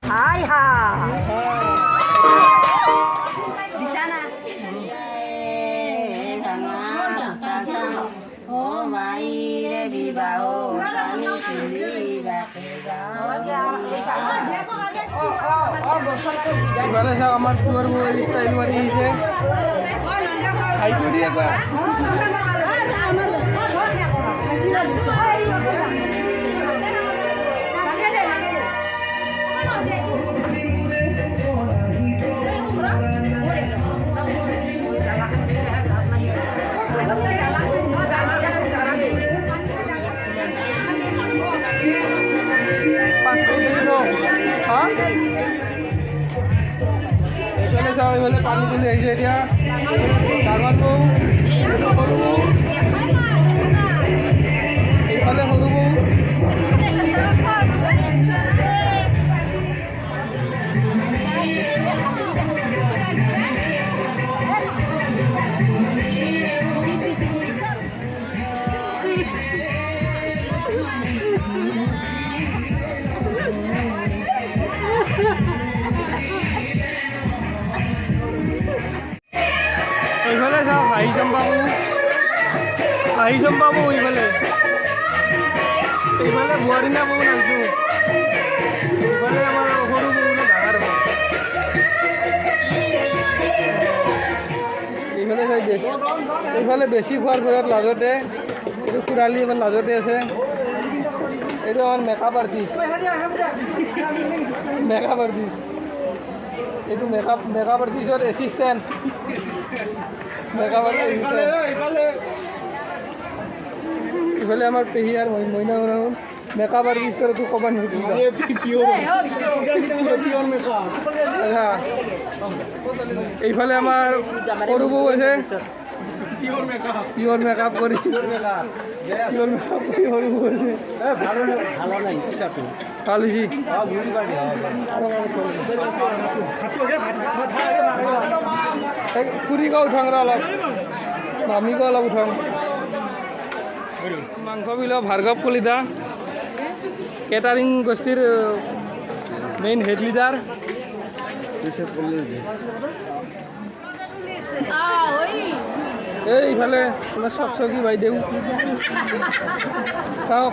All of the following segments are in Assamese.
Hai hai. Di sana. Oh maire bibao kami sili Gimana sih kamar keluar mulai style wari sih? Itu dia Pak. Pas itu dong. Hah? Ini saya boleh panik dulu aja dia. Tanganku. Hurufku. Ini hurufku. এইফালে চাওক হাঁহি চম্পাবু এইফালে এইফালে বোৱাৰীনা বৌ নাচো এইফালে আমাৰ সৰু বৌ নে ডাঙৰ বৌ এইফালে চাই এইফালে বেছি খোৱাৰ ঘৰত লাজতে এইটো খুৰালি ইমান লাজতে আছে এইটো আমাৰ মেকআপ আৰ্টিষ্ট এইটো মেকআপ আৰ্টিষ্টৰ এছিষ্টেণ্ট ইফালে আমাৰ পেহী আৰু মইনা মেকআপ আৰ্টিষ্টৰ একো ক'ব নোৱাৰিব এইফালে আমাৰ সৰু বৌ আছে পিয়ৰ মেকআপ কৰি সৰু বৌ আছে ভাল হৈছে খুৰীকো উঠাং ৰ অলপ মামীকো অলপ উঠাং মাংস বিলৰ ভাৰ্গৱ কলিতা কেটাৰিং গোষ্ঠীৰ মেইন হেড লিডাৰ এইফালে আমাৰ চকচকী বাইদেউ চাওক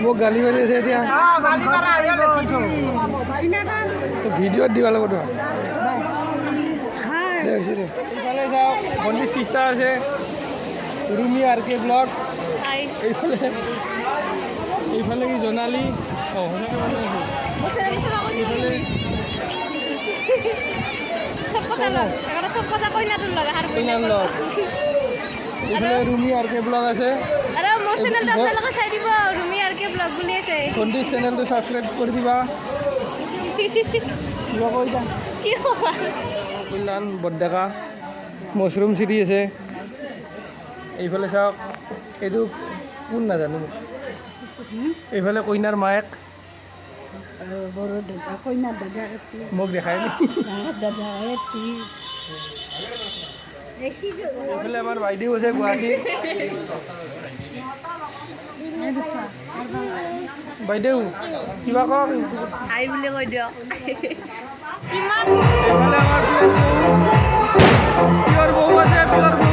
মোক গালি মাৰি আছে এতিয়া ভিডিঅ'ত দিব লাগিব এইফালে চাওক ভণ্টি চিষ্টাৰ আছে ৰুমি আৰ কে ব্লগ এইফালে কি জোনালী এইফালে ৰুমি আৰ কে ব্লগ আছে ভণ্টি চেনেলটো ছাবস্ক্ৰাইব কৰি দিবা কিবা কৈ কল্যাণ বৰডেকা মছৰুম চিৰি আছে এইফালে চাওক এইটো কোন নাজানো এইফালে কইনাৰ মায়েক মোক দেখাই এইফালে আমাৰ বাইদেউ আছে গুৱাহাটীত বাইদেউ কিবা কওক হাই বুলি কৈ দিয়ক এইফালে আমাৰ পিয়ৰ বৌ আছে পিয়ৰ বৌ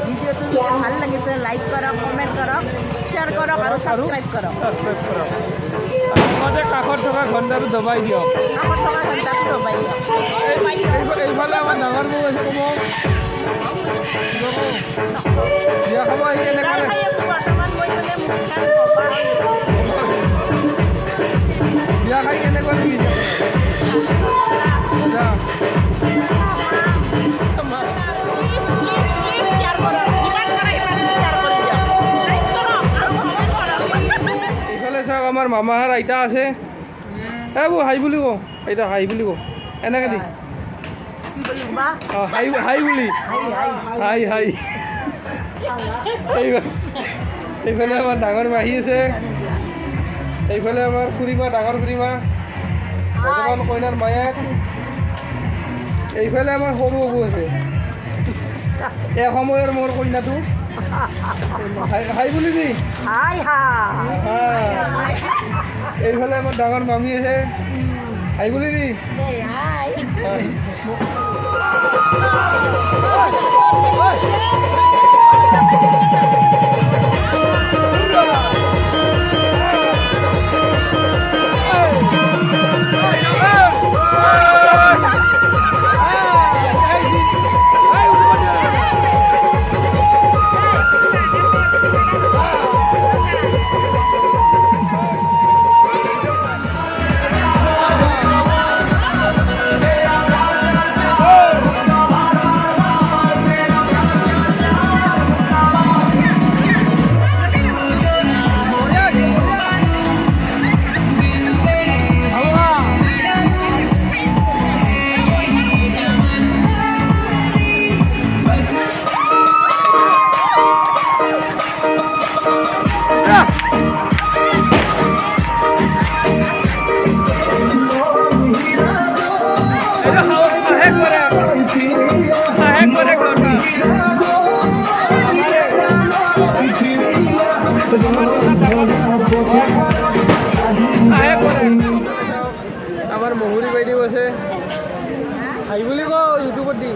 ভিডিঅ'টো ভাল লাগিছে লাইক কৰক কমেণ্ট কৰক শ্বেয়াৰ কৰক আৰু ছাবস্ক্ৰাইব কৰক লগতে কাষত থকা ঘণ্টাটো দবাই দিয়ক এইফালে আমাৰ ডাঙৰ বৌ আছে ক'ব বিয়া খাব আহি কেনেকৈ বিয়া খাই কেনেকুৱা লাগি এইফালে চাওক আমাৰ মামাহাৰ আইতা আছে বৌ হাই বুলি কওঁ আইতা হাই বুলি কওঁ এনেকৈ দি হাই বুলি হাই এইফালে আমাৰ ডাঙৰ মাহী আছে এইফালে আমাৰ খুৰীমা ডাঙৰ খুৰীমা বৰ্তমান কইনাৰ মায়েক এইফালে আমাৰ সৰু ববু আছে এসময়ৰ মোৰ কইনাটো হাই বুলি দি হাই হাই এইফালে আমাৰ ডাঙৰ মামী আছে হাই বুলি দি হাই আমাৰ মহুৰী বাইদেউ আছে হাই বুলি কওঁ ইউটিউবত দি